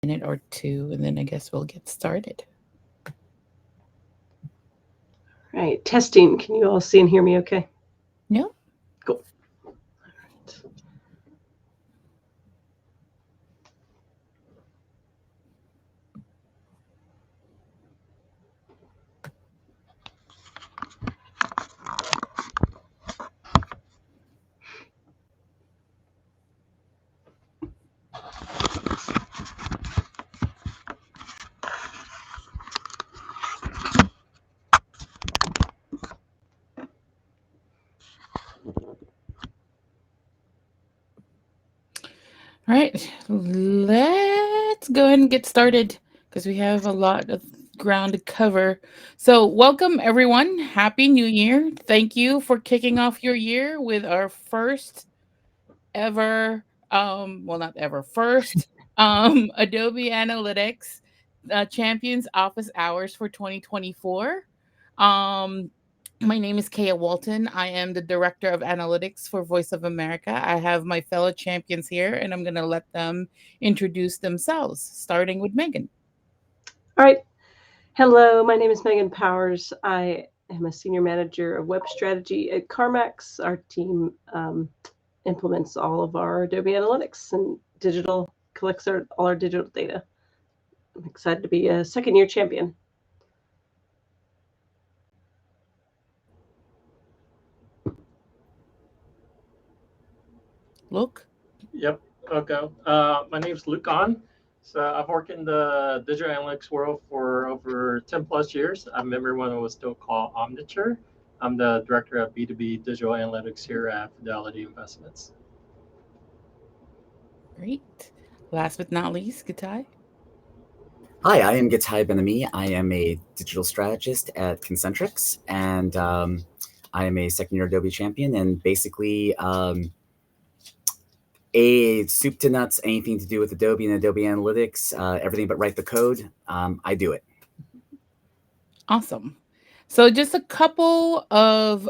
minute or two, and then I guess we'll get started. Right, testing. Can you all see and hear me okay? No? Cool. All right, let's go ahead and get started because we have a lot of ground to cover. So, welcome everyone. Happy New Year. Thank you for kicking off your year with our first ever, well, not ever, first Adobe Analytics Champions office hours for 2024. Um, my name is Kaya Walton. I am the Director of Analytics for Voice of America. I have my fellow champions here, and I'm going to let them introduce themselves, starting with Megan. All right. Hello, my name is Megan Powers. I am a Senior Manager of Web Strategy at CarMax. Our team implements all of our Adobe Analytics and collects all our digital data. I'm excited to be a second year champion. Look. Yep. Okay. My name's Luke On. So I've worked in the digital analytics world for over 10 plus years. I remember when it was still called Omniture. I'm the director of B2B digital analytics here at Fidelity Investments. Great. Last but not least, Gatai. Hi, I am Gatai Benami. I am a digital strategist at Concentrix, and I am a second-year Adobe champion, and basically a soup to nuts, anything to do with Adobe and Adobe Analytics, everything but write the code, I do it. Awesome. So just a couple of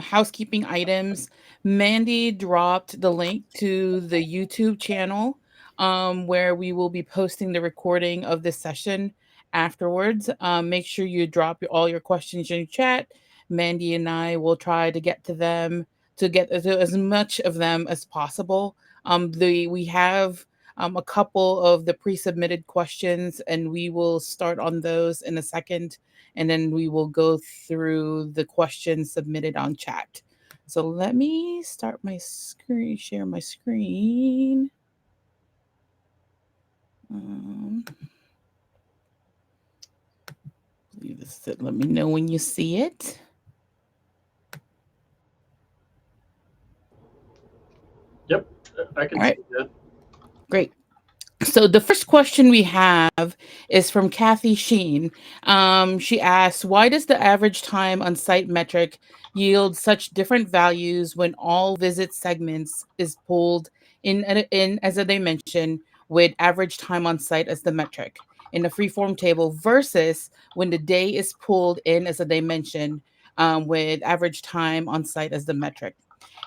housekeeping items. Mandy dropped the link to the YouTube channel where we will be posting the recording of this session afterwards. Make sure you drop all your questions in chat. Mandy and I will try to get to them, to get to as much of them as possible. We have a couple of the pre-submitted questions, and we will start on those in a second, and then we will go through the questions submitted on chat. So let me start my screen, share my screen. Let me know when you see it. Yep, I can see that. Great. So the first question we have is from Kathy Sheen. She asks, why does the average time on site metric yield such different values when all visit segments is pulled in as a dimension with average time on site as the metric in the freeform table versus when the day is pulled in as a dimension with average time on site as the metric?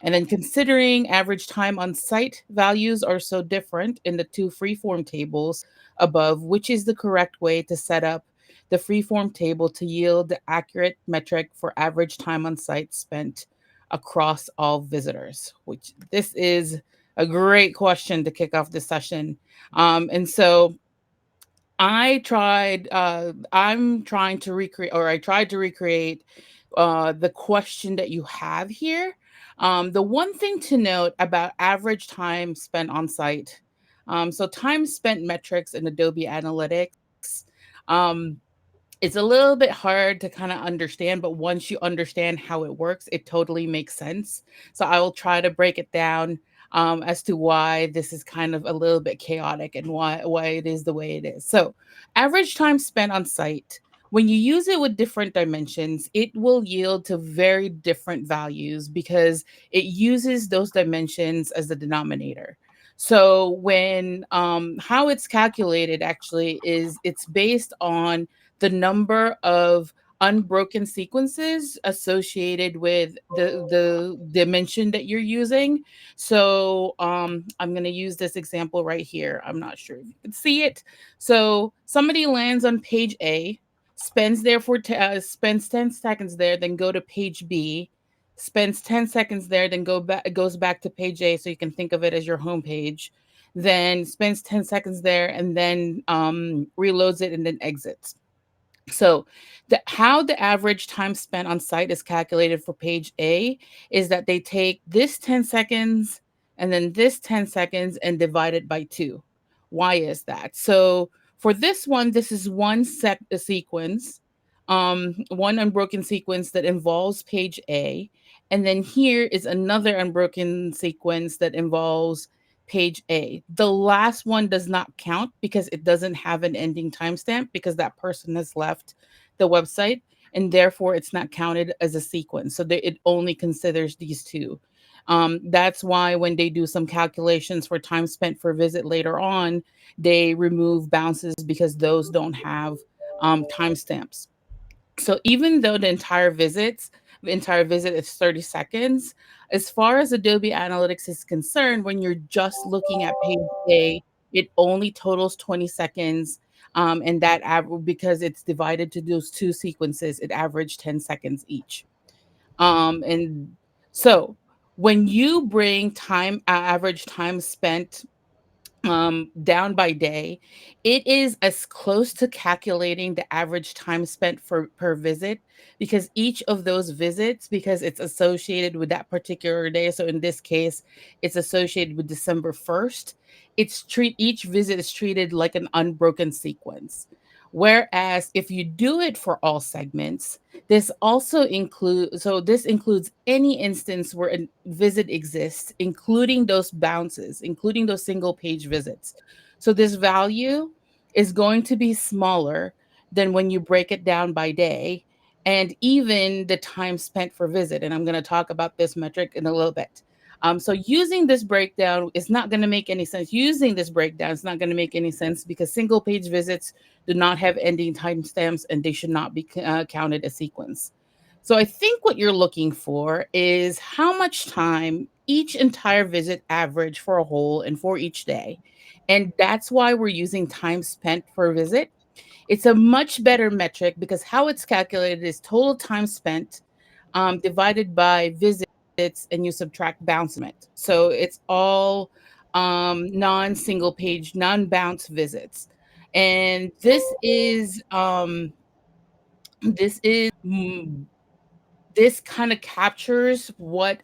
And then considering average time on site values are so different in the two freeform tables above, which is the correct way to set up the freeform table to yield the accurate metric for average time on site spent across all visitors? Which this is a great question to kick off this session. And so I'm trying to recreate, or I tried to recreate the question that you have here. The one thing to note about average time spent on site, so time spent metrics in Adobe Analytics, it's a little bit hard to kind of understand, but once you understand how it works, it totally makes sense. So I will try to break it down as to why this is kind of a little bit chaotic and why it is the way it is. So average time spent on site, when you use it with different dimensions, it will yield to very different values because it uses those dimensions as the denominator. So when how it's calculated actually is it's based on the number of unbroken sequences associated with the dimension that you're using. So I'm going to use this example right here. I'm not sure if you can see it. So somebody lands on page A, spends 10 seconds there, then go to page B, spends 10 seconds there, then goes back to page A, so you can think of it as your home page, then spends 10 seconds there, and then reloads it and then exits. So how the average time spent on site is calculated for page A is that they take this 10 seconds and then this 10 seconds and divide it by 2. Why is that? So for this one, this is a sequence, one unbroken sequence that involves page A. And then here is another unbroken sequence that involves page A. The last one does not count because it doesn't have an ending timestamp because that person has left the website, and therefore it's not counted as a sequence. So it only considers these two. That's why when they do some calculations for time spent per visit later on, they remove bounces because those don't have timestamps. So even though the entire visit is 30 seconds, as far as Adobe Analytics is concerned, when you're just looking at page A, it only totals 20 seconds. And because it's divided to those two sequences, it averaged 10 seconds each. And so when you bring average time spent down by day, it is as close to calculating the average time spent per visit, because each of those visits, because it's associated with that particular day, so in this case it's associated with December 1st, each visit is treated like an unbroken sequence. Whereas if you do it for all segments, this includes any instance where a visit exists, including those bounces, including those single page visits. So this value is going to be smaller than when you break it down by day, and even the time spent for visit. And I'm going to talk about this metric in a little bit. So using this breakdown is not going to make any sense. Using this breakdown is not going to make any sense because single page visits do not have ending timestamps and they should not be counted as sequence. So I think what you're looking for is how much time each entire visit average for a whole and for each day. And that's why we're using time spent per visit. It's a much better metric because how it's calculated is total time spent divided by visits, and you subtract bounce from it. So it's all non-single page, non-bounce visits. And this is this kind of captures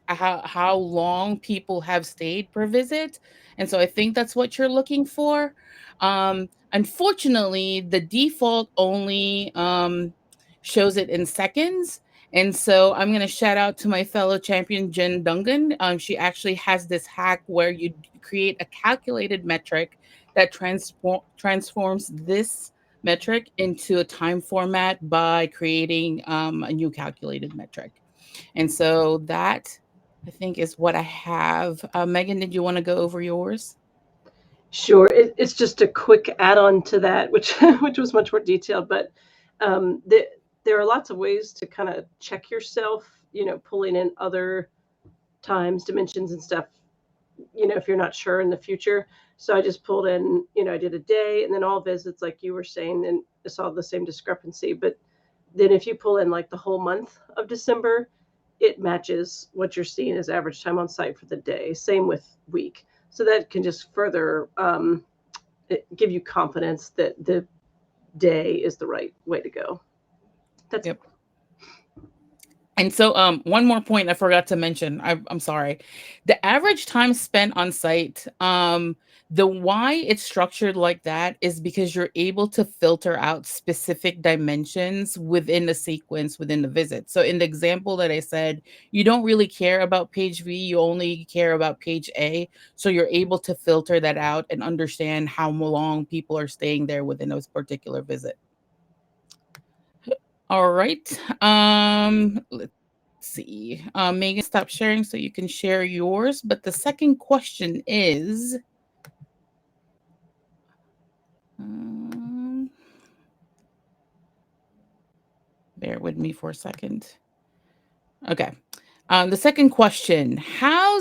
how long people have stayed per visit. And so I think that's what you're looking for. Unfortunately, the default only shows it in seconds. And so I'm going to shout out to my fellow champion, Jen Dungan. She actually has this hack where you create a calculated metric that transforms this metric into a time format by creating a new calculated metric. And so that, I think, is what I have. Megan, did you want to go over yours? Sure. It's just a quick add-on to that, which was much more detailed. But there are lots of ways to kind of check yourself, pulling in other times, dimensions and stuff, if you're not sure in the future. So I just pulled in, I did a day and then all visits, like you were saying, and I saw the same discrepancy. But then if you pull in like the whole month of December, it matches what you're seeing as average time on site for the day. Same with week. So that can just further give you confidence that the day is the right way to go. That's Yep. And so one more point I forgot to mention. I'm sorry. The average time spent on site, the why it's structured like that is because you're able to filter out specific dimensions within the sequence within the visit. So in the example that I said, you don't really care about page V, you only care about page A. So you're able to filter that out and understand how long people are staying there within a particular visit. All right. Let's see. Megan, stop sharing so you can share yours. But the second question is, bear Bear with me for a second. Okay. The second question, how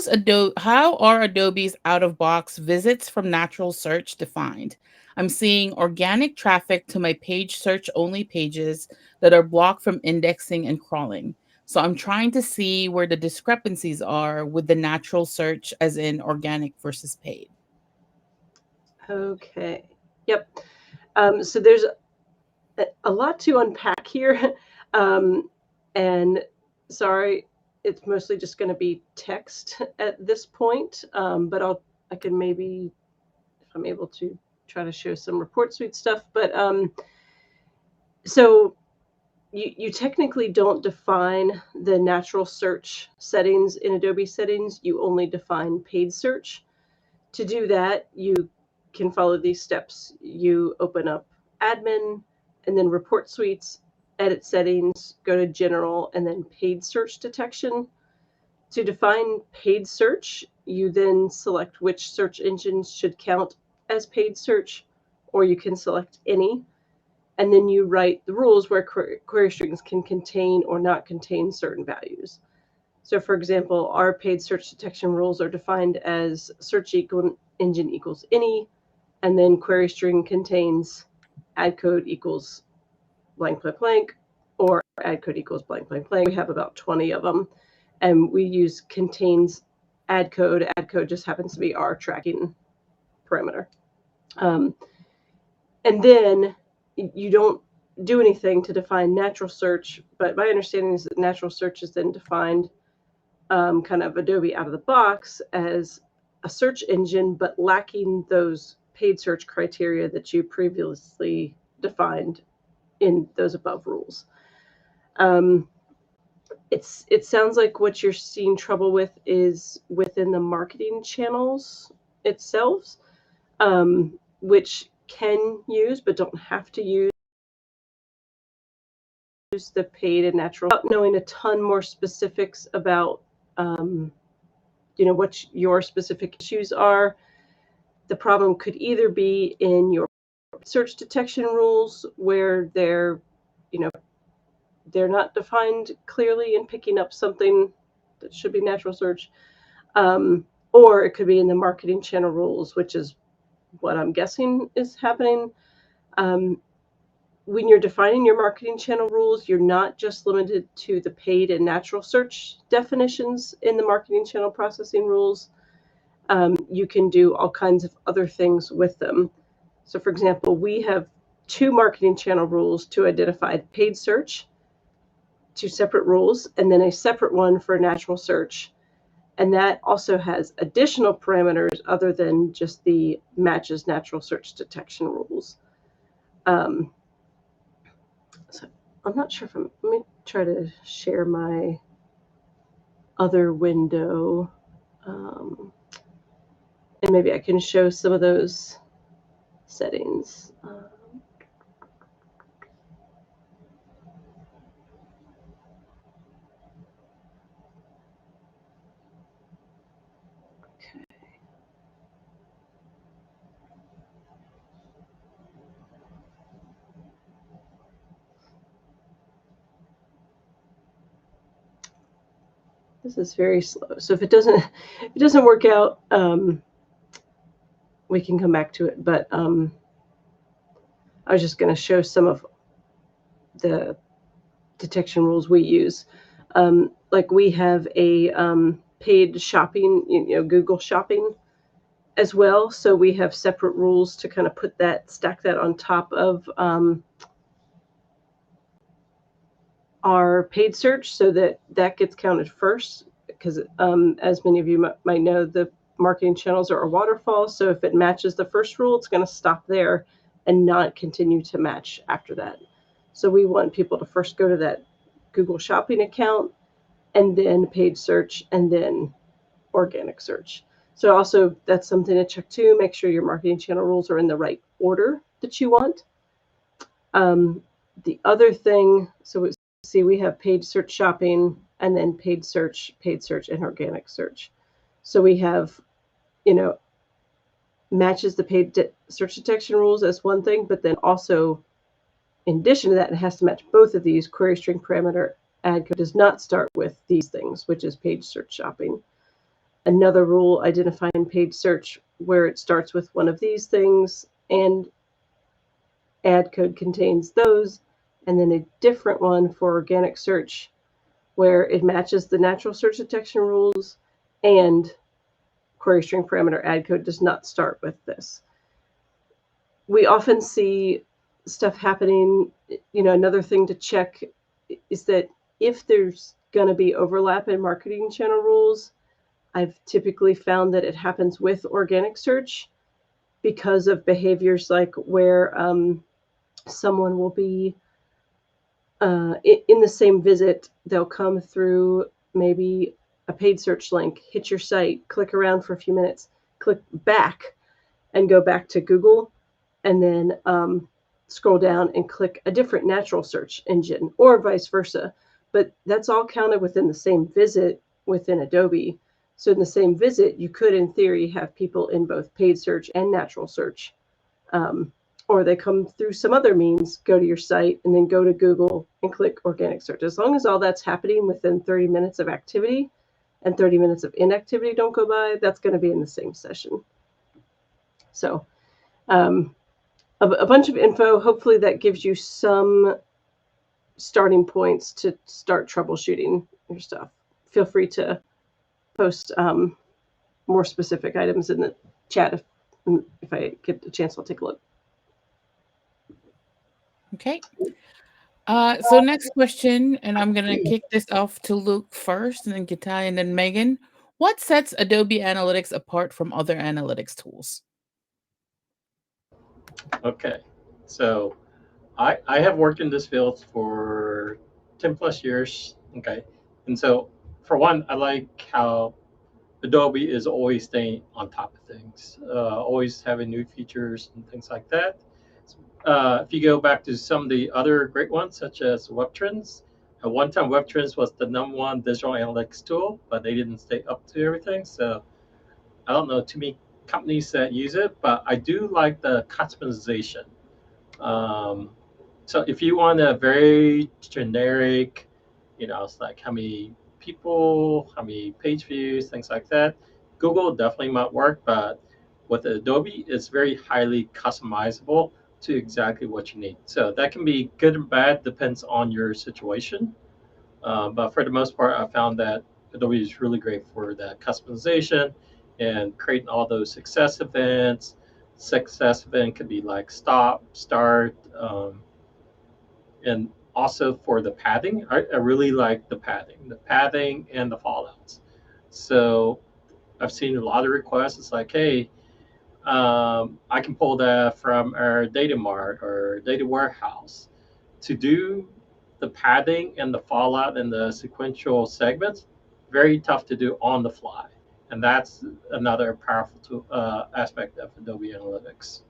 are Adobe's out-of-box visits from natural search defined? I'm seeing organic traffic to my page search only pages that are blocked from indexing and crawling. So I'm trying to see where the discrepancies are with the natural search, as in organic versus paid. Okay. Yep. So there's a lot to unpack here. And sorry, it's mostly just going to be text at this point. But I can maybe, if I'm able to, try to show some report suite stuff. But so you technically don't define the natural search settings in Adobe settings. You only define paid search. To do that, you can follow these steps. You open up admin and then report suites, edit settings, go to general, and then paid search detection. To define paid search, you then select which search engines should count as paid search, or you can select any. And then you write the rules where query strings can contain or not contain certain values. So for example, our paid search detection rules are defined as search engine equals any, and then query string contains add code equals blank, blank, blank, or add code equals blank, blank, blank. We have about 20 of them, and we use contains add code. Add code just happens to be our tracking parameter. And then you don't do anything to define natural search, but my understanding is that natural search is then defined kind of Adobe out of the box as a search engine, but lacking those paid search criteria that you previously defined in those above rules. It sounds like what you're seeing trouble with is within the marketing channels itself, which can use but don't have to use the paid and natural. Without knowing a ton more specifics about what your specific issues are, the problem could either be in your search detection rules where they're not defined clearly in picking up something that should be natural search, or it could be in the marketing channel rules, which is what I'm guessing is happening. When you're defining your marketing channel rules, you're not just limited to the paid and natural search definitions in the marketing channel processing rules. You can do all kinds of other things with them. So for example, we have 2 marketing channel rules to identify paid search, 2 separate rules, and then a separate one for natural search. And that also has additional parameters other than just the matches natural search detection rules. So I'm not sure if let me try to share my other window. And maybe I can show some of those settings. Okay. This is very slow. So if it doesn't work out, we can come back to it. But I was just going to show some of the detection rules we use. Like we have a paid shopping, Google Shopping as well. So we have separate rules to kind of stack that on top of our paid search, so that gets counted first. Because as many of you might know, the marketing channels are a waterfall. So if it matches the first rule, it's going to stop there and not continue to match after that. So we want people to first go to that Google Shopping account, and then paid search, and then organic search. So also that's something to check too. Make sure your marketing channel rules are in the right order that you want. The other thing, so we have paid search shopping, and then paid search, and organic search. So we have, matches the paid search detection rules as one thing, but then also in addition to that, it has to match both of these. Query string parameter ad code does not start with these things, which is page search shopping. Another rule identifying page search where it starts with one of these things and ad code contains those, and then a different one for organic search where it matches the natural search detection rules and query string parameter ad code does not start with this. We often see stuff happening. Another thing to check is that if there's going to be overlap in marketing channel rules, I've typically found that it happens with organic search because of behaviors like where someone will be in the same visit, they'll come through maybe a paid search link, hit your site, click around for a few minutes, click back and go back to Google, and then scroll down and click a different natural search engine or vice versa. But that's all counted within the same visit within Adobe. So in the same visit, you could, in theory, have people in both paid search and natural search. Or they come through some other means, go to your site, and then go to Google and click organic search. As long as all that's happening within 30 minutes of activity and 30 minutes of inactivity don't go by, that's going to be in the same session. So a bunch of info. Hopefully that gives you some starting points to start troubleshooting your stuff. Feel free to post more specific items in the chat. If I get a chance, I'll take a look. Okay. So next question, and I'm going to kick this off to Luke first, and then Gitai, and then Megan. What sets Adobe Analytics apart from other analytics tools? Okay, so I have worked in this field for 10 plus years. Okay, and so for one, I like how Adobe is always staying on top of things, always having new features and things like that. If you go back to some of the other great ones, such as WebTrends, at one time WebTrends was the #1 digital analytics tool, but they didn't stay up to everything. So I don't know too many companies that use it, but I do like the customization. So if you want a very generic, it's like how many people, how many page views, things like that, Google definitely might work, but with Adobe, it's very highly customizable to exactly what you need. So that can be good and bad, depends on your situation. But for the most part, I found that Adobe is really great for that customization and creating all those success events. Success event could be like stop, start, and also for the padding. I really like the padding and the fallouts. So I've seen a lot of requests. It's like, hey, I can pull that from our data mart or data warehouse. To do the padding and the fallout and the sequential segments, very tough to do on the fly. And that's another powerful aspect of Adobe Analytics.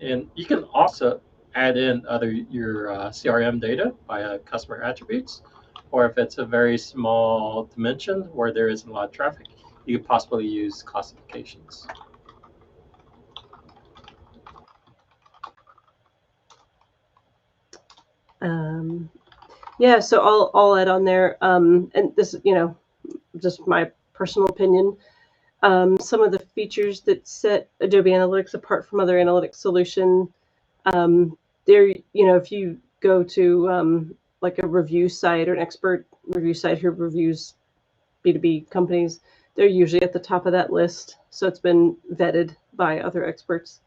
And you can also add in your CRM data via customer attributes, or if it's a very small dimension where there isn't a lot of traffic, you could possibly use classifications. Yeah, so I'll add on there, and this is, just my personal opinion. Some of the features that set Adobe Analytics apart from other analytics solution, if you go to like a review site or an expert review site who reviews B2B companies, they're usually at the top of that list. So it's been vetted by other experts.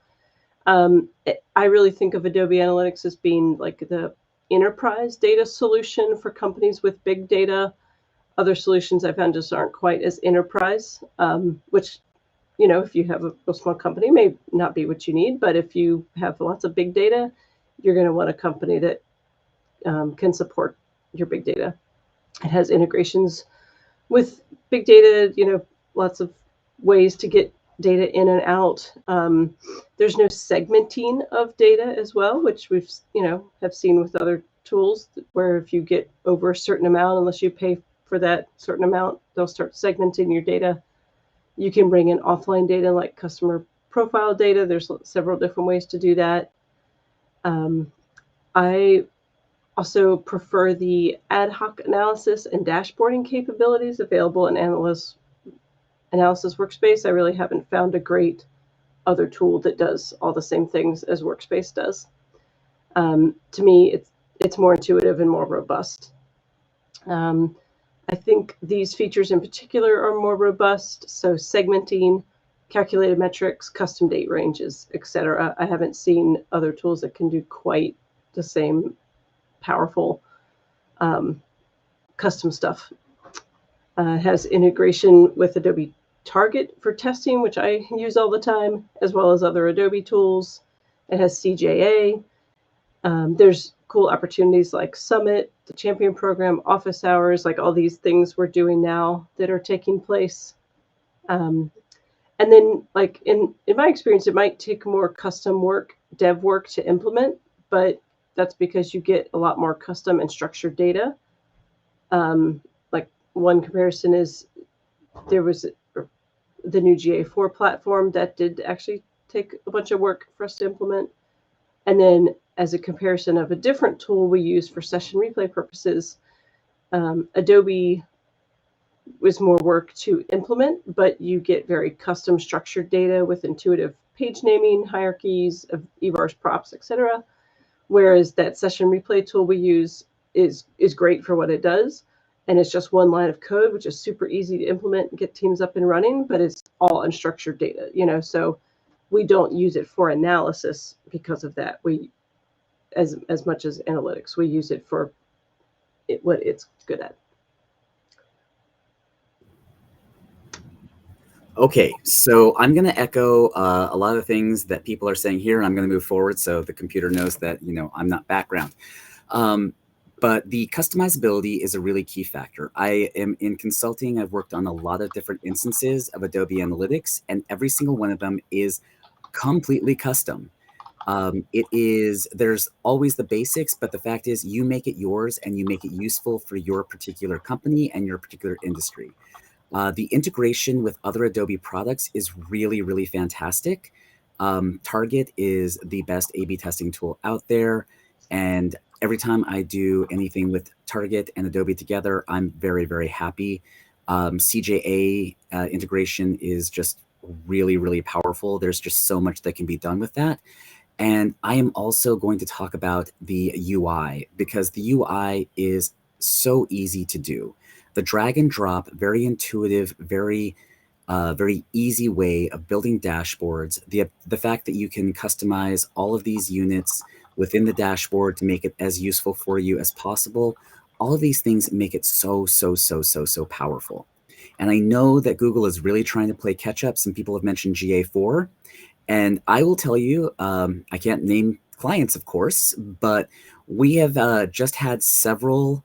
I really think of Adobe Analytics as being like the enterprise data solution for companies with big data. Other solutions I found just aren't quite as enterprise, which, if you have a small company, may not be what you need. But if you have lots of big data, you're going to want a company that can support your big data. It has integrations with big data, lots of ways to get data in and out. There's no segmenting of data as well, which we've, have seen with other tools where if you get over a certain amount, unless you pay for that certain amount, they'll start segmenting your data. You can bring in offline data like customer profile data. There's several different ways to do that. I also prefer the ad hoc analysis and dashboarding capabilities available in Analysis Workspace. I really haven't found a great other tool that does all the same things as Workspace does. To me, it's more intuitive and more robust. I think these features in particular are more robust, so segmenting, calculated metrics, custom date ranges, etc. I haven't seen other tools that can do quite the same powerful custom stuff. It has integration with Adobe Target for testing, which I use all the time, as well as other Adobe tools. It has CJA. There's cool opportunities like Summit, the Champion Program, office hours, like all these things we're doing now that are taking place. And then, like in my experience, it might take more custom work, dev work to implement, but that's because you get a lot more custom and structured data. Like one comparison is there was the new GA4 platform that did actually take a bunch of work for us to implement. And then as a comparison of a different tool we use for session replay purposes, Adobe was more work to implement, but you get very custom structured data with intuitive page naming, hierarchies of evars, props, etc. Whereas that session replay tool we use is great for what it does. And it's just one line of code, which is super easy to implement and get teams up and running, but it's all unstructured data, so we don't use it for analysis because of that. We, as much as analytics, we use it for what it's good at. Okay, so I'm going to echo a lot of the things that people are saying here, and I'm going to move forward so the computer knows that, I'm not background. But the customizability is a really key factor. I am in consulting. I've worked on a lot of different instances of Adobe Analytics, and every single one of them is completely custom. There's always the basics, but the fact is you make it yours and you make it useful for your particular company and your particular industry. The integration with other Adobe products is really, really fantastic. Target is the best A/B testing tool out there. And every time I do anything with Target and Adobe together, I'm very, very happy. CJA integration is just really, really powerful. There's just so much that can be done with that. And I am also going to talk about the UI because the UI is so easy to do. The drag and drop, very intuitive, very easy way of building dashboards. The fact that you can customize all of these units within the dashboard to make it as useful for you as possible. All of these things make it so powerful. And I know that Google is really trying to play catch up. Some people have mentioned GA4. And I will tell you, I can't name clients, of course, but we have just had several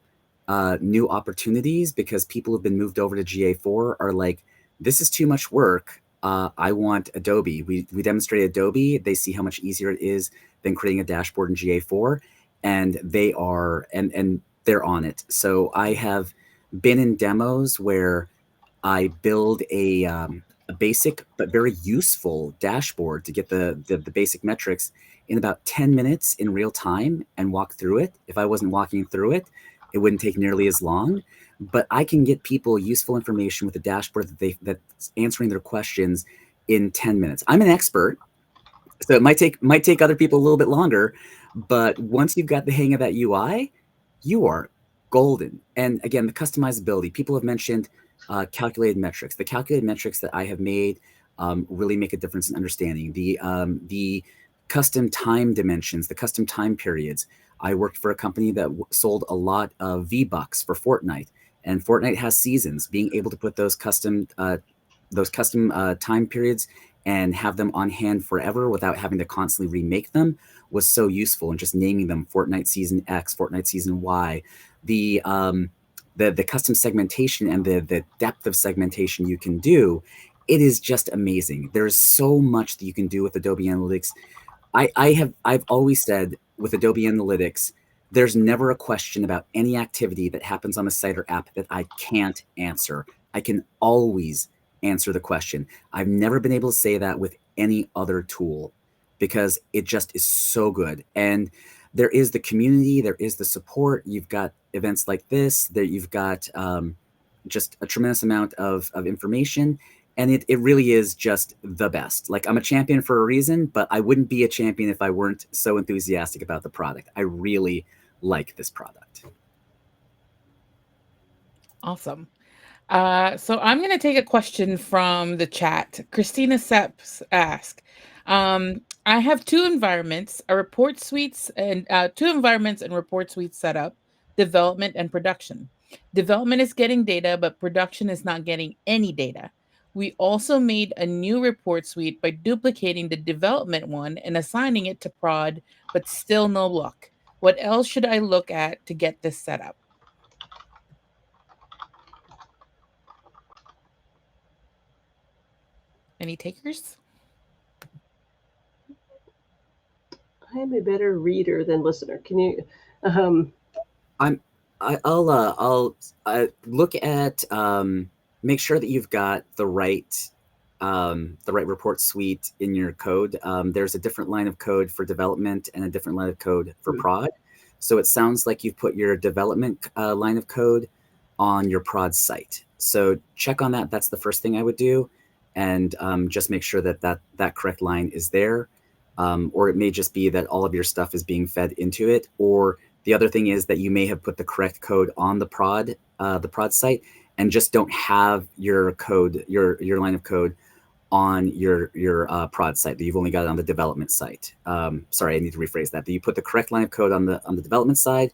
new opportunities because people who've been moved over to GA4 are like, this is too much work. I want Adobe. We demonstrate Adobe. They see how much easier it is than creating a dashboard in GA4, and they are and they're on it. So I have been in demos where I build a basic but very useful dashboard to get the basic metrics in about 10 minutes in real time and walk through it. If I wasn't walking through it, it wouldn't take nearly as long. But I can get people useful information with a dashboard that's answering their questions in 10 minutes. I'm an expert, so it might take other people a little bit longer. But once you've got the hang of that UI, you are golden. And again, the customizability. People have mentioned calculated metrics. The calculated metrics that I have made really make a difference in understanding the custom time dimensions, the custom time periods. I worked for a company that sold a lot of V-Bucks for Fortnite, and Fortnite has seasons. Being able to put those custom time periods and have them on hand forever without having to constantly remake them was so useful. And just naming them Fortnite Season X, Fortnite Season Y, the custom segmentation and the depth of segmentation you can do, it is just amazing. There's so much that you can do with Adobe Analytics. I've always said with Adobe Analytics, there's never a question about any activity that happens on a site or app that I can't answer. I can always answer the question. I've never been able to say that with any other tool because it just is so good. And there is the community, there is the support. You've got events like this, that you've got just a tremendous amount of information. And it really is just the best. Like, I'm a champion for a reason, but I wouldn't be a champion if I weren't so enthusiastic about the product. I really like this product. Awesome. So I'm going to take a question from the chat. Christina Seps asked, I have two environments and report suites set up, development and production. Development is getting data, but production is not getting any data. We also made a new report suite by duplicating the development one and assigning it to prod, but still no luck. What else should I look at to get this set up? Any takers? I am a better reader than listener. Can you? I'll look at make sure that you've got the right report suite in your code. There's a different line of code for development and a different line of code for prod. So it sounds like you've put your development line of code on your prod site. So check on that. That's the first thing I would do, and just make sure that correct line is there. Or it may just be that all of your stuff is being fed into it. Or the other thing is that you may have put the correct code on the prod site and just don't have your code, your line of code on your prod site. That you've only got it on the development site. Sorry, I need to rephrase that. That you put the correct line of code on the development side,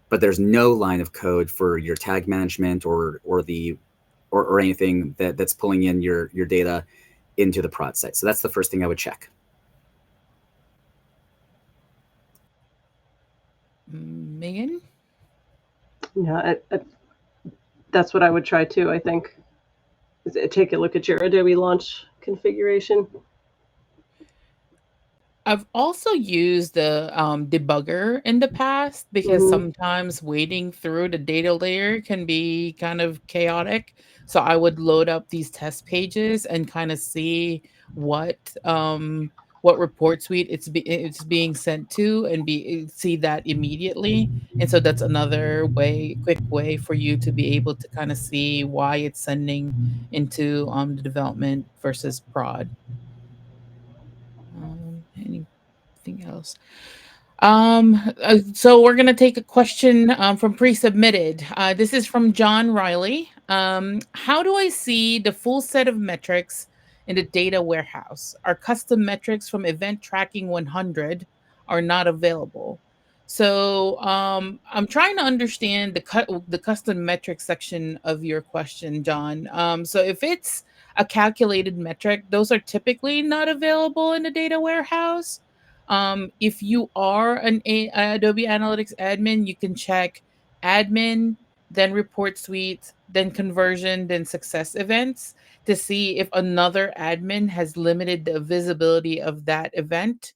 but there's no line of code for your tag management or anything that's pulling in your data into the prod site. So that's the first thing I would check. Megan? Yeah, that's what I would try too, I think. Take a look at your Adobe launch configuration. I've also used the debugger in the past because sometimes wading through the data layer can be kind of chaotic. So I would load up these test pages and kind of see what report suite it's being sent to, and see that immediately. And so that's another quick way for you to be able to kind of see why it's sending into the development versus prod. Anything else? So we're gonna take a question from pre-submitted. This is from John Riley. How do I see the full set of metrics in the data warehouse? Our custom metrics from Event Tracking 100 are not available. So I'm trying to understand the custom metrics section of your question, John. So if it's a calculated metric, those are typically not available in the data warehouse. If you are an Adobe Analytics admin, you can check admin, then report suite, then conversion, then success events to see if another admin has limited the visibility of that event.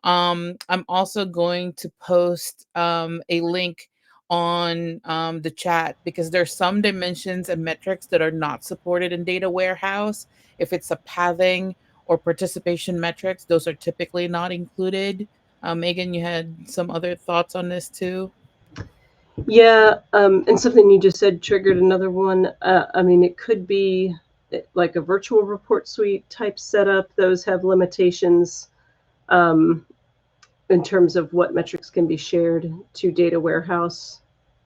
I'm also going to post a link on the chat because there's some dimensions and metrics that are not supported in data warehouse. If it's a pathing or participation metrics, those are typically not included. Megan, you had some other thoughts on this too? Yeah, and something you just said triggered another one. I mean, it could be like a virtual report suite type setup. Those have limitations in terms of what metrics can be shared to data warehouse,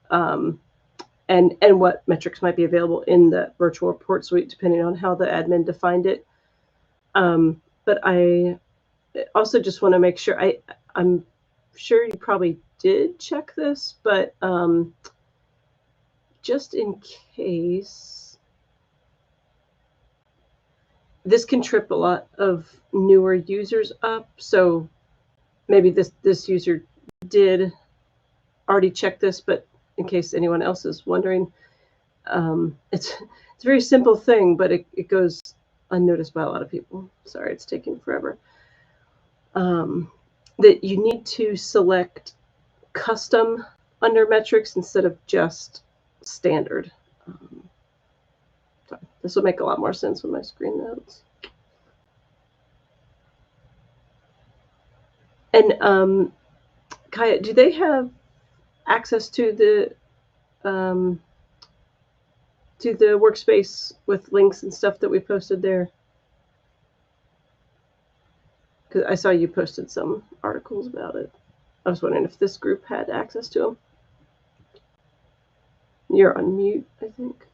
and what metrics might be available in the virtual report suite, depending on how the admin defined it. But I also just want to make sure, I'm sure you probably did check this, but just in case, this can trip a lot of newer users up. So maybe this user did already check this, but in case anyone else is wondering, it's a very simple thing, but it goes unnoticed by a lot of people. Sorry, it's taking forever. That you need to select custom under metrics instead of just standard. This will make a lot more sense with my screen notes. And Kaya, do they have access to the workspace with links and stuff that we posted there? Because I saw you posted some articles about it. I was wondering if this group had access to them. You're on mute, I think.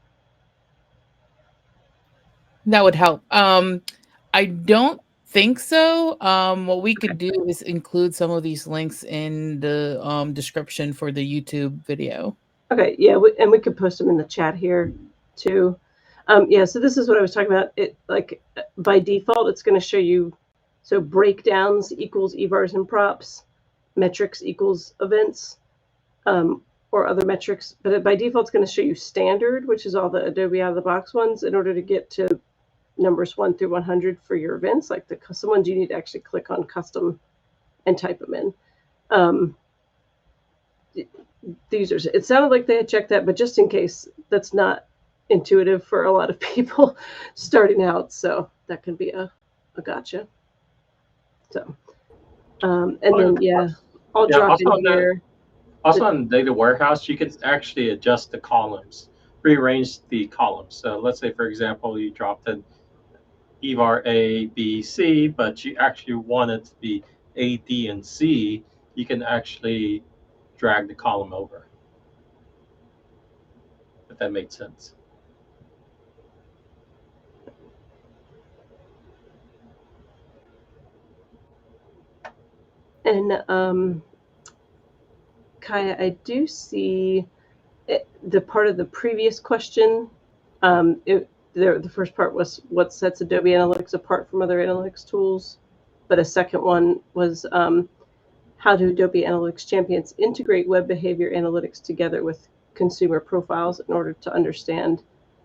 That would help. I don't think so. What we could do is include some of these links in the description for the YouTube video. Okay, yeah, and we could post them in the chat here too. Yeah, so this is what I was talking about. It like by default, it's going to show you so breakdowns equals evars and props, metrics equals events, or other metrics. But by default, it's going to show you standard, which is all the Adobe out of the box ones. In order to get to numbers 1 through 100 for your events, like the custom ones, you need to actually click on custom and type them in. The users, it sounded like they had checked that, but just in case, that's not intuitive for a lot of people starting out, so that can be a gotcha. So and then I'll drop in here. Also on data warehouse, you can actually adjust the columns, rearrange the columns. So let's say, for example, you dropped an EVAR A, B, C, but you actually want it to be A, D, and C. You can actually drag the column over, if that makes sense. And Kaya, I do see the part of the previous question. The first part was what sets Adobe Analytics apart from other analytics tools, but a second one was how do Adobe Analytics Champions integrate web behavior analytics together with consumer profiles in order to understand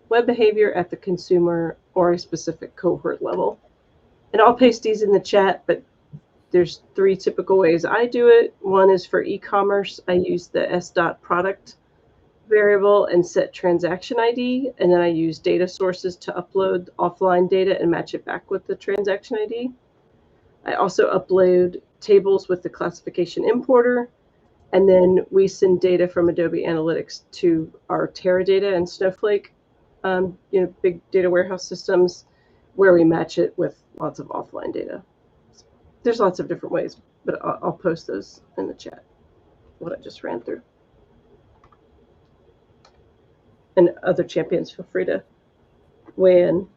web behavior at the consumer or a specific cohort level. And I'll paste these in the chat, but there's 3 typical ways I do it. One is for e-commerce. I use the s.product variable and set transaction ID, and then I use data sources to upload offline data and match it back with the transaction ID. I also upload tables with the classification importer, and then we send data from Adobe Analytics to our Teradata and Snowflake, big data warehouse systems, where we match it with lots of offline data. There's lots of different ways, but I'll post those in the chat, what I just ran through. And other champions, feel free to weigh in.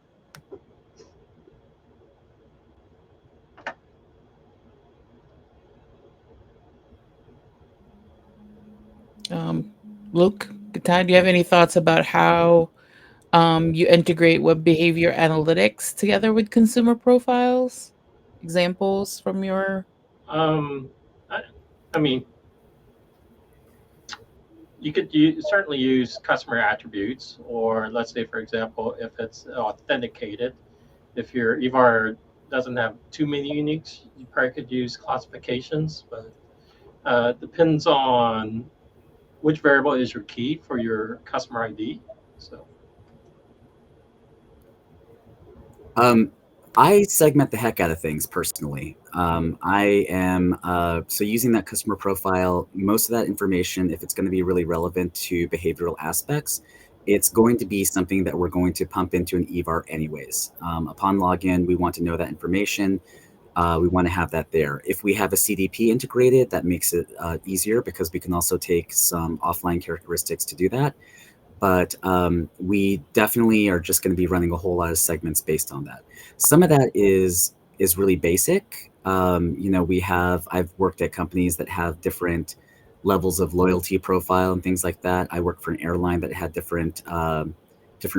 Luke, Gatai, do you have any thoughts about how you integrate web behavior analytics together with consumer profiles? Examples from your... I mean, you could certainly use customer attributes, or let's say, for example, if it's authenticated, if your EVAR doesn't have too many uniques, you probably could use classifications, but depends on which variable is your key for your customer ID. So, I segment the heck out of things personally. I am so using that customer profile, most of that information, if it's going to be really relevant to behavioral aspects, it's going to be something that we're going to pump into an EVAR anyways. Upon login, we want to know that information. We want to have that there. If we have a CDP integrated, that makes it easier because we can also take some offline characteristics to do that. But we definitely are just going to be running a whole lot of segments based on that. Some of that is really basic. I've worked at companies that have different levels of loyalty profile and things like that. I worked for an airline that had different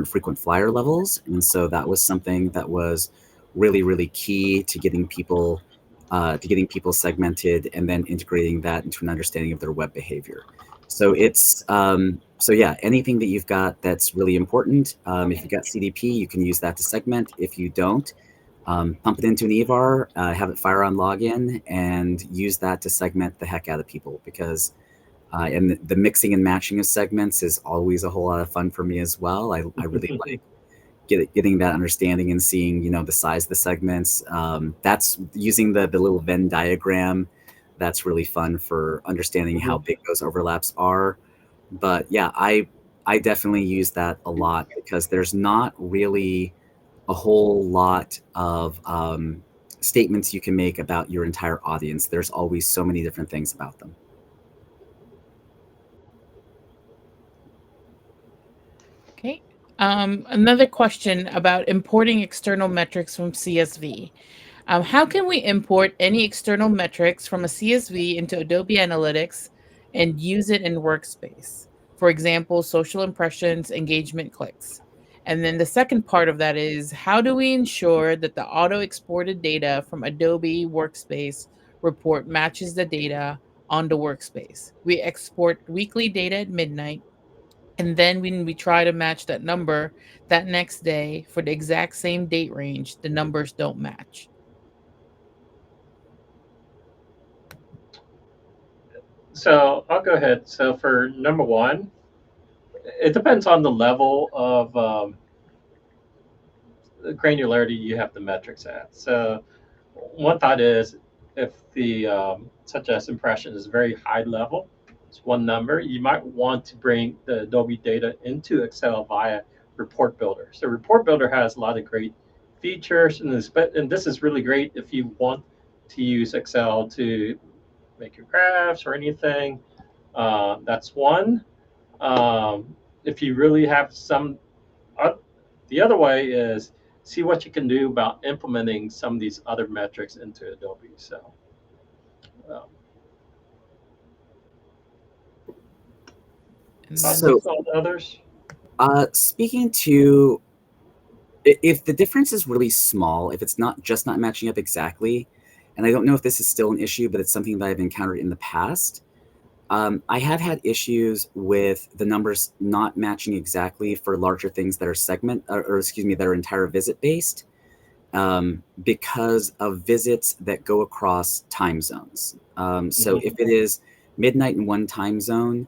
frequent flyer levels, and so that was something that was really, really key to getting people segmented and then integrating that into an understanding of their web behavior. So it's anything that you've got that's really important. If you've got CDP, you can use that to segment. If you don't, pump it into an EVAR, have it fire on login, and use that to segment the heck out of people, because and the mixing and matching of segments is always a whole lot of fun for me as well. I really like getting that understanding and seeing the size of the segments. That's using the little Venn diagram that's really fun for understanding how big those overlaps are. But yeah, I definitely use that a lot because there's not really a whole lot of statements you can make about your entire audience. There's always so many different things about them. Okay. Another question about importing external metrics from CSV. How can we import any external metrics from a CSV into Adobe Analytics and use it in Workspace? For example, social impressions, engagement clicks. And then the second part of that is how do we ensure that the auto exported data from Adobe Workspace report matches the data on the Workspace? We export weekly data at midnight, and then when we try to match that number that next day for the exact same date range, the numbers don't match. So I'll go ahead. So for number one, it depends on the level of granularity you have the metrics at. So one thought is if the such as impression is very high level, it's one number, you might want to bring the Adobe data into Excel via Report Builder. So Report Builder has a lot of great features, and this is really great if you want to use Excel to make your graphs or anything. That's one. If you really have some, the other way is see what you can do about implementing some of these other metrics into Adobe. So, um, So, on others. Speaking to if the difference is really small, if it's not matching up exactly, and I don't know if this is still an issue, but it's something that I've encountered in the past. I have had issues with the numbers not matching exactly for larger things that are or excuse me, that are entire visit based, because of visits that go across time zones. So if it is midnight in one time zone,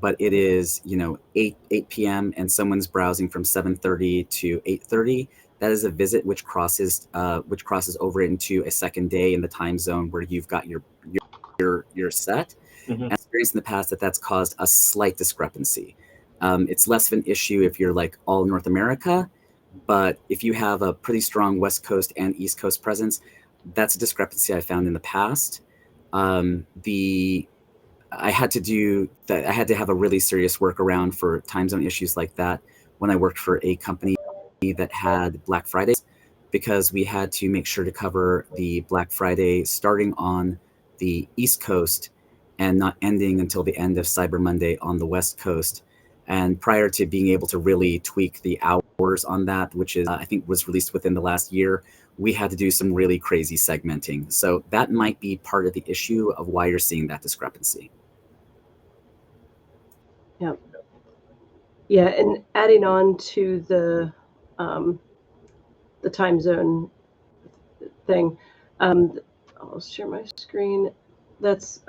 but it is 8 p.m. and someone's browsing from 7:30 to 8:30, that is a visit which crosses over into a second day in the time zone where you've got your set. And I've experienced in the past that that's caused a slight discrepancy. It's less of an issue if you're like all North America, but if you have a pretty strong West Coast and East Coast presence, that's a discrepancy I found in the past. I had to have a really serious workaround for time zone issues like that when I worked for a company that had Black Fridays, because we had to make sure to cover the Black Friday starting on the East Coast and not ending until the end of Cyber Monday on the West Coast. And prior to being able to really tweak the hours on that, which is I think was released within the last year, we had to do some really crazy segmenting. So that might be part of the issue of why you're seeing that discrepancy. Yeah. Yeah, and adding on to the time zone thing, I'll share my screen. That's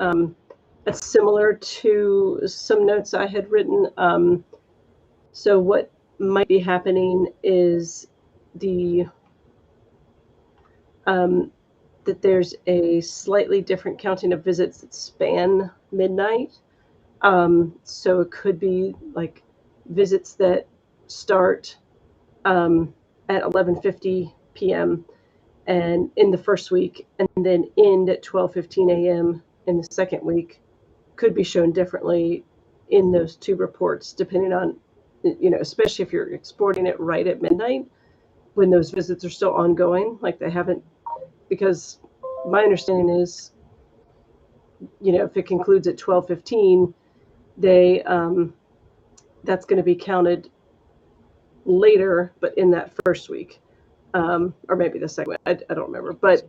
similar to some notes I had written. So what might be happening is that there's a slightly different counting of visits that span midnight. So it could be like visits that start at 11:50 p.m. and in the first week, and then end at 12:15 a.m. in the second week, could be shown differently in those two reports, depending on, especially if you're exporting it right at midnight when those visits are still ongoing, like they haven't, because my understanding is, if it concludes at 12:15, that's going to be counted later, but in that first week, or maybe the second. I don't remember, but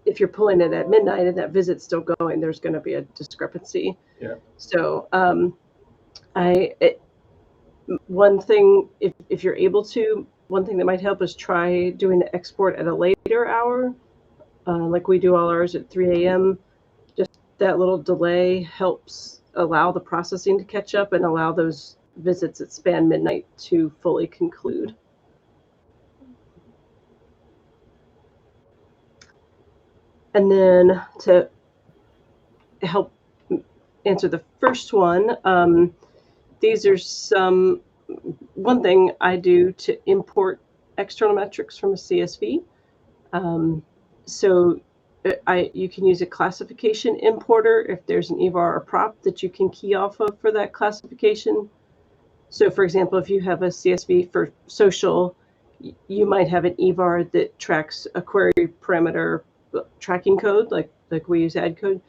if you're pulling it at midnight and that visit's still going, there's going to be a discrepancy. Yeah. So one thing, if you're able to, one thing that might help is try doing the export at a later hour, like we do all ours at 3 a.m. Just that little delay helps allow the processing to catch up and allow those visits that span midnight to fully conclude. And then to help answer the first one, these are one thing I do to import external metrics from a CSV. So you can use a classification importer if there's an EVAR or prop that you can key off of for that classification. So for example, if you have a CSV for social, you might have an EVAR that tracks a query parameter tracking code, like we use add code.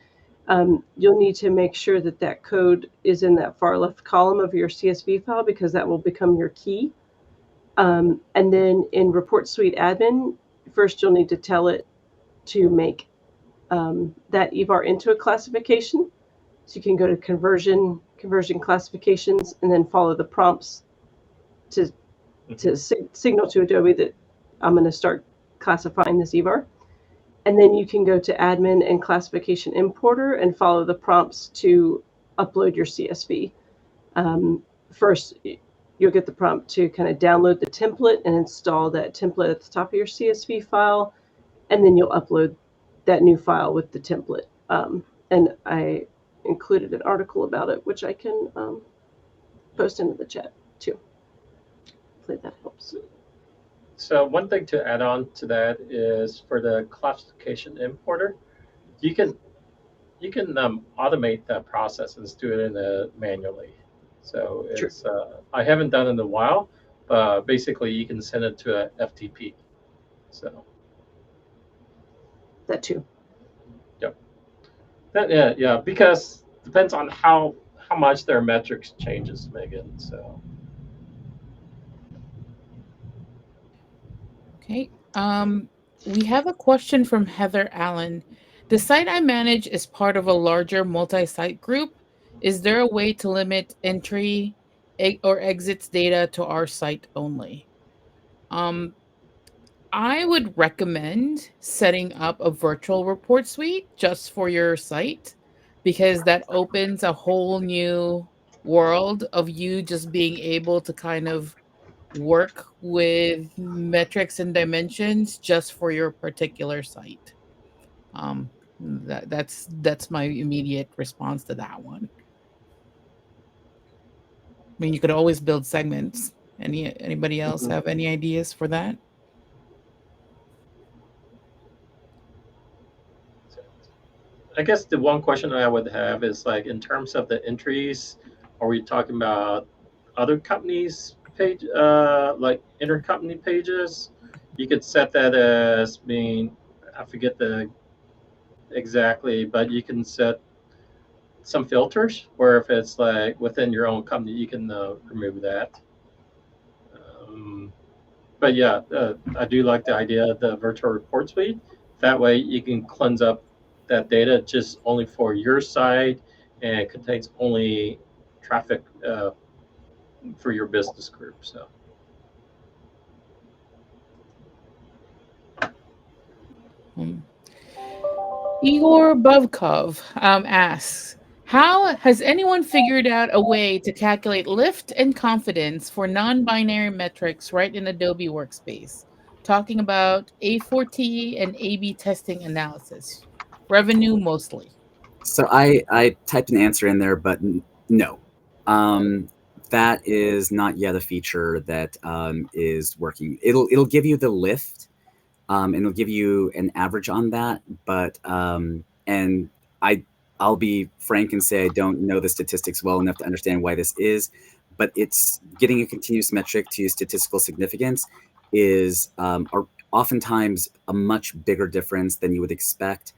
You'll need to make sure that that code is in that far left column of your CSV file, because that will become your key. And then in Report Suite Admin, first you'll need to tell it to make that EVAR into a classification. So you can go to conversion classifications, and then follow the prompts to signal to Adobe that I'm going to start classifying this EVAR. And then you can go to admin and classification importer and follow the prompts to upload your CSV. First, you'll get the prompt to kind of download the template and install that template at the top of your CSV file. And then you'll upload that new file with the template. And I included an article about it, which I can post into the chat too. Hopefully that helps. So one thing to add on to that is for the classification importer, you can automate that process and do it manually. So it's I haven't done it in a while, but basically you can send it to a FTP. So that too. Yep. Yeah, because depends on how much their metrics changes, Megan. So. Okay. We have a question from Heather Allen. The site I manage is part of a larger multi-site group. Is there a way to limit entry or exits data to our site only? I would recommend setting up a virtual report suite just for your site, because that opens a whole new world of you just being able to kind of work with metrics and dimensions just for your particular site. That's my immediate response to that one. I mean, you could always build segments. Anybody else have any ideas for that? I guess the one question I would have is, like, in terms of the entries, are we talking about other companies' page, like intercompany pages? You could set that as being, I forget the exactly, but you can set some filters where if it's like within your own company, you can remove that. But yeah, I do like the idea of the virtual report suite. That way you can cleanse up that data just only for your site, and it contains only traffic for your business group. So. Igor Bovkov asks, how has anyone figured out a way to calculate lift and confidence for non-binary metrics right in Adobe Workspace? Talking about A4T and A/B testing analysis. Revenue mostly. So I typed an answer in there, but no. That is not yet a feature that is working. It'll give you the lift, and it'll give you an average on that. But and I'll be frank and say I don't know the statistics well enough to understand why this is. But it's getting a continuous metric to statistical significance is oftentimes a much bigger difference than you would expect.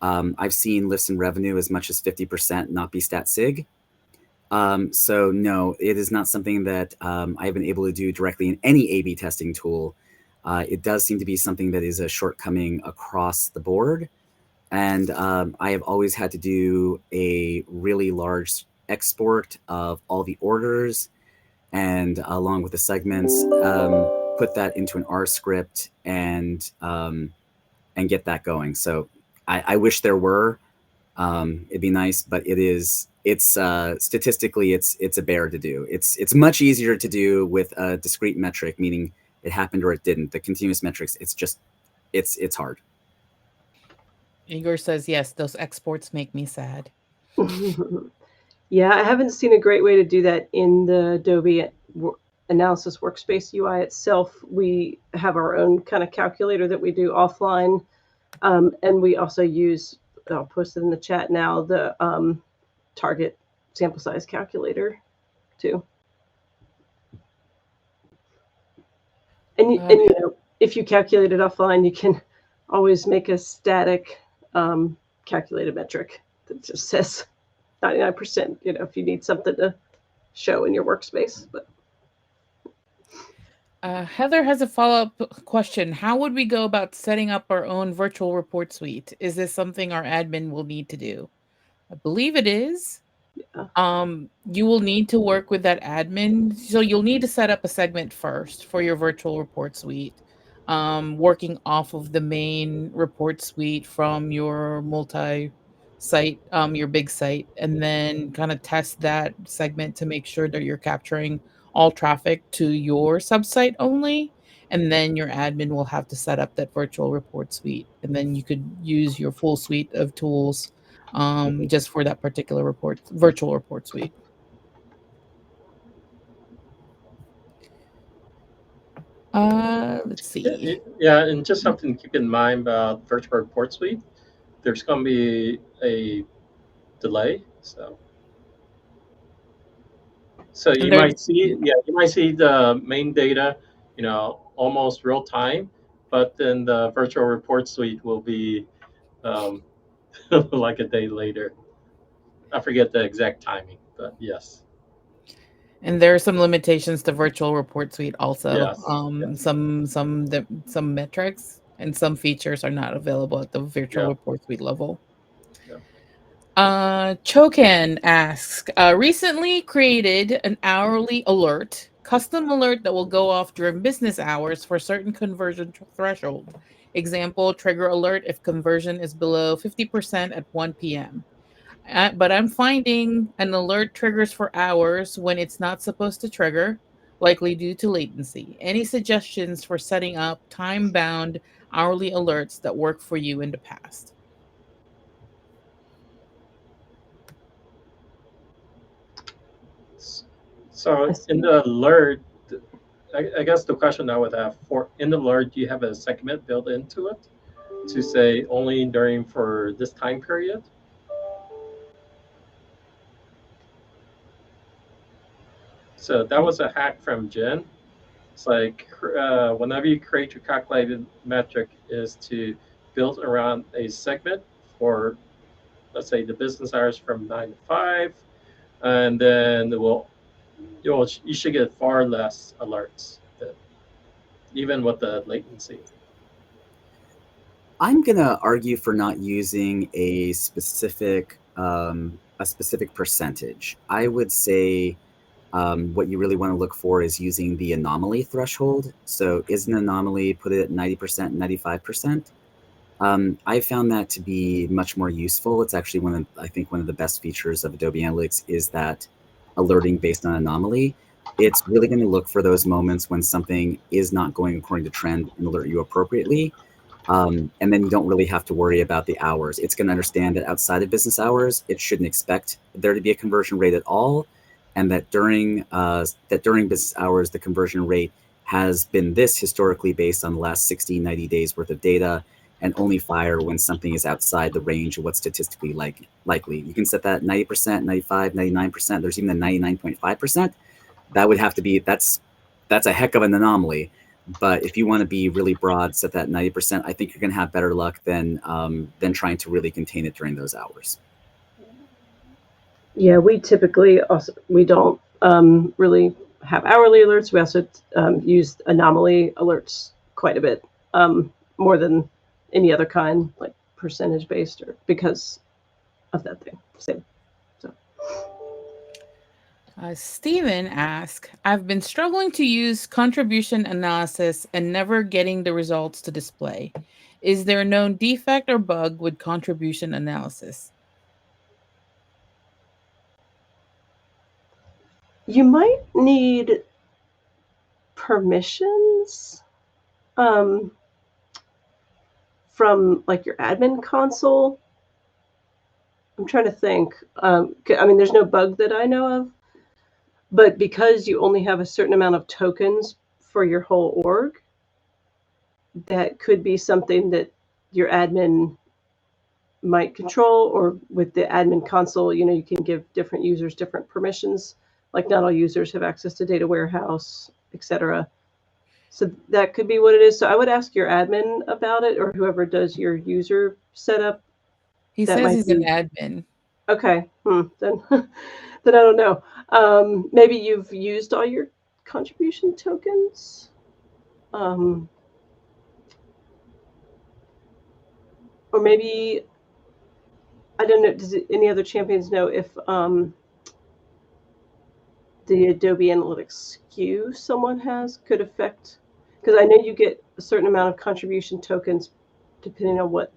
I've seen lifts in revenue as much as 50% not be stat sig. So no, it is not something that I've been able to do directly in any A/B testing tool. It does seem to be something that is a shortcoming across the board. And I have always had to do a really large export of all the orders, and along with the segments, put that into an R script and get that going. So I wish there were. It'd be nice, but it's statistically it's a bear to do. It's much easier to do with a discrete metric, meaning it happened or it didn't. The continuous metrics, it's hard. Igor says, yes, those exports make me sad. Yeah, I haven't seen a great way to do that in the Adobe Analysis Workspace UI itself. We have our own kind of calculator that we do offline. And we also use, I'll post it in the chat now, the target sample size calculator too. And you know, if you calculate it offline, you can always make a static calculated metric that just says 99%, you know, if you need something to show in your workspace. But Heather has a follow-up question. How would we go about setting up our own virtual report suite? Is this something our admin will need to do? I believe it is. yeah. You will need to work with that admin. So you'll need to set up a segment first for your virtual report suite. Working off of the main report suite from your multi-site, your big site, and then kind of test that segment to make sure that you're capturing all traffic to your subsite only. And then your admin will have to set up that virtual report suite. And then you could use your full suite of tools just for that particular virtual report suite. Let's see. Yeah, and just something to keep in mind about virtual report suite. There's going to be a delay, so And you there's might see, yeah, you might see the main data, almost real time, but then the virtual report suite will be um, like a day later. I forget the exact timing, but yes, and there are some limitations to virtual report suite also. yes, yes, Some metrics and some features are not available at the virtual yeah, report suite level. yeah. Chokan asks, recently created an hourly alert, custom alert that will go off during business hours for certain conversion threshold. Example, trigger alert if conversion is below 50% at 1 p.m. But I'm finding an alert triggers for hours when it's not supposed to trigger, likely due to latency. Any suggestions for setting up time-bound hourly alerts that work for you in the past? So in the alert, I guess the question I would have for in the alert, do you have a segment built into it to say only during for this time period? So that was a hack from Jen. It's like whenever you create your calculated metric is to build around a segment for, let's say, the business hours from 9 to 5, and then you should get far less alerts, even with the latency. I'm gonna argue for not using a specific percentage. I would say what you really want to look for is using the anomaly threshold. So is an anomaly, put it at 90%, 95%. I found that to be much more useful. It's actually I think one of the best features of Adobe Analytics is that alerting based on anomaly. It's really going to look for those moments when something is not going according to trend and alert you appropriately. And then you don't really have to worry about the hours. It's going to understand that outside of business hours, it shouldn't expect there to be a conversion rate at all, and that during business hours, the conversion rate has been this historically based on the last 60, 90 days worth of data, and only fire when something is outside the range of what's statistically likely. You can set that 90%, 95, 99%. There's even a 99.5%. That would have to be that's a heck of an anomaly. But if you want to be really broad, set that 90%. I think you're going to have better luck than trying to really contain it during those hours. Yeah, we typically also we don't really have hourly alerts. We also use anomaly alerts quite a bit, more than any other kind, like percentage based, or because of that thing. Same. So. Steven asks, I've been struggling to use contribution analysis and never getting the results to display. Is there a known defect or bug with contribution analysis? You might need permissions from like your admin console. I'm trying to think. I mean, there's no bug that I know of, but because you only have a certain amount of tokens for your whole org, that could be something that your admin might control, or with the admin console, you know, you can give different users different permissions. Like not all users have access to data warehouse, etc. So that could be what it is. So I would ask your admin about it, or whoever does your user setup. He That says might he's an be admin. okay. Then then I don't know. Maybe you've used all your contribution tokens. Or maybe I don't know. Does any other champions know if the Adobe Analytics SKU someone has could affect? Because I know you get a certain amount of contribution tokens depending on what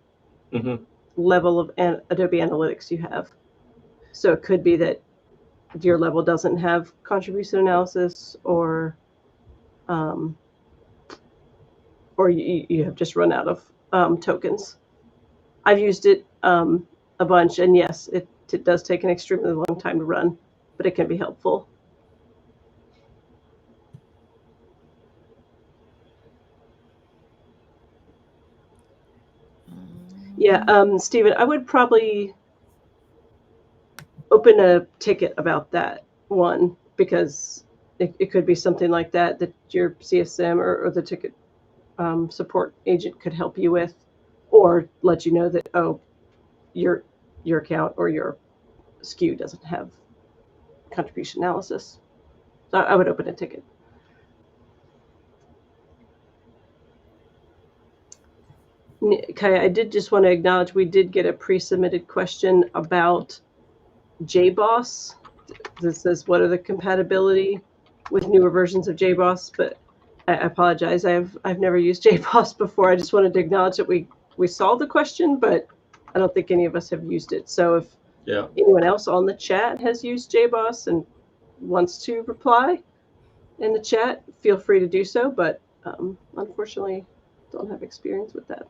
level of Adobe Analytics you have. So it could be that your level doesn't have contribution analysis, or you have just run out of tokens. I've used it a bunch, and yes, it does take an extremely long time to run, but it can be helpful. Yeah, Stephen, I would probably open a ticket about that one, because it could be something like that your CSM or the ticket support agent could help you with, or let you know that, oh, your account or your SKU doesn't have contribution analysis. So I would open a ticket. Okay, I did just want to acknowledge we did get a pre-submitted question about JBoss. This says, what are the compatibility with newer versions of JBoss? But I apologize, I've never used JBoss before. I just wanted to acknowledge that we saw the question, but I don't think any of us have used it. So if anyone else on the chat has used JBoss and wants to reply in the chat, feel free to do so. But unfortunately, don't have experience with that.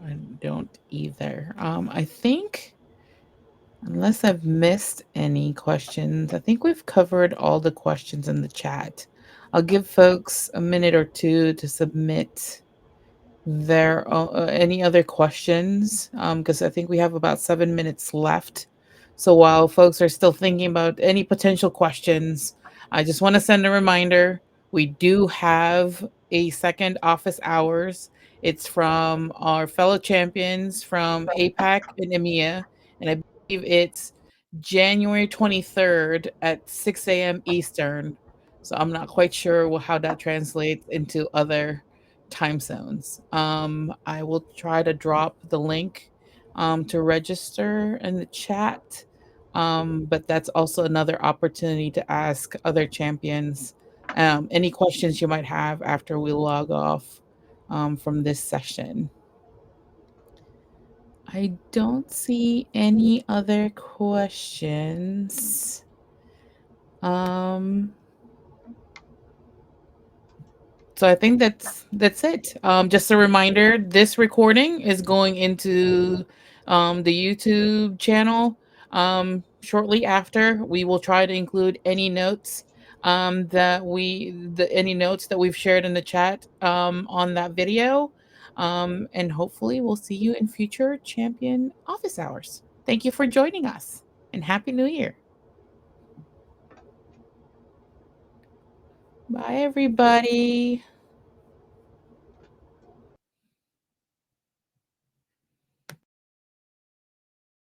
I don't either. I think, unless I've missed any questions, I think we've covered all the questions in the chat. I'll give folks a minute or two to submit their any other questions, because I think we have about 7 minutes left. So while folks are still thinking about any potential questions, I just want to send a reminder. We do have a second office hours. It's from our fellow champions from APAC and EMEA, and I believe it's January 23rd at 6 a.m. Eastern. So I'm not quite sure how that translates into other time zones. I will try to drop the link to register in the chat. But that's also another opportunity to ask other champions any questions you might have after we log off from this session. I don't see any other questions. So I think that's it. Just a reminder, this recording is going into the YouTube channel shortly after. We will try to include any notes that we've shared in the chat on that video. And hopefully we'll see you in future champion office hours. Thank you for joining us, and Happy New Year. Bye, everybody.